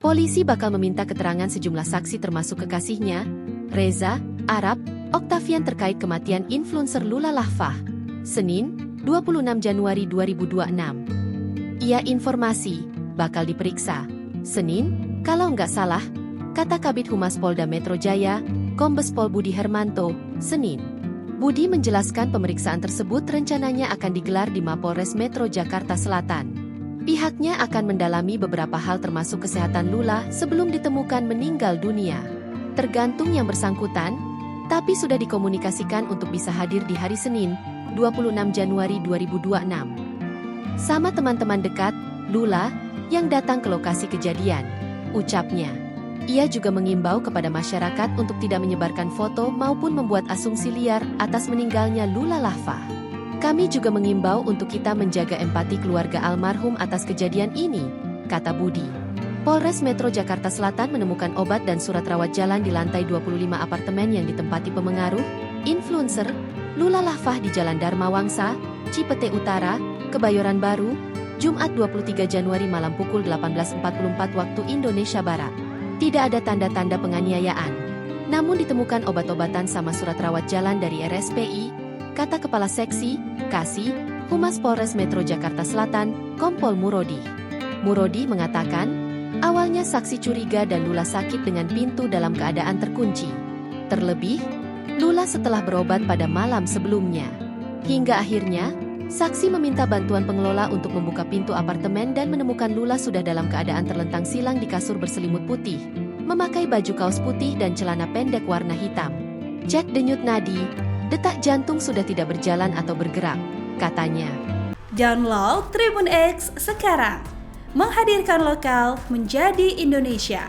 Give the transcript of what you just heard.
Polisi bakal meminta keterangan sejumlah saksi termasuk kekasihnya, Reza, Arab, Octavian terkait kematian influencer Lula Lahfah. Senin, 26 Januari 2026. Ia informasi, bakal diperiksa. Senin, kalau nggak salah, kata Kabid Humas Polda Metro Jaya, Kombes Pol Budi Hermanto, Senin. Budi menjelaskan pemeriksaan tersebut rencananya akan digelar di Mapolres Metro Jakarta Selatan. Pihaknya akan mendalami beberapa hal termasuk kesehatan Lula sebelum ditemukan meninggal dunia. Tergantung yang bersangkutan, tapi sudah dikomunikasikan untuk bisa hadir di hari Senin, 26 Januari 2026. Sama teman-teman dekat, Lula, yang datang ke lokasi kejadian. Ucapnya, ia juga mengimbau kepada masyarakat untuk tidak menyebarkan foto maupun membuat asumsi liar atas meninggalnya Lula Lahfah. Kami juga mengimbau untuk kita menjaga empati keluarga almarhum atas kejadian ini, kata Budi. Polres Metro Jakarta Selatan menemukan obat dan surat rawat jalan di lantai 25 apartemen yang ditempati pemengaruh, influencer, Lula Lahfah di Jalan Dharma Wangsa, Cipete Utara, Kebayoran Baru, Jumat 23 Januari malam pukul 18.44 waktu Indonesia Barat. Tidak ada tanda-tanda penganiayaan. Namun ditemukan obat-obatan sama surat rawat jalan dari RSPI, kata Kepala Seksi, Kasih, Humas Polres Metro Jakarta Selatan, Kompol Murodi. Murodi mengatakan, awalnya saksi curiga dan Lula sakit dengan pintu dalam keadaan terkunci. Terlebih, Lula setelah berobat pada malam sebelumnya. Hingga akhirnya, saksi meminta bantuan pengelola untuk membuka pintu apartemen dan menemukan Lula sudah dalam keadaan terlentang silang di kasur berselimut putih, memakai baju kaos putih dan celana pendek warna hitam. Cek denyut nadi, detak jantung sudah tidak berjalan atau bergerak, katanya. Download Tribun X sekarang, menghadirkan lokal menjadi Indonesia.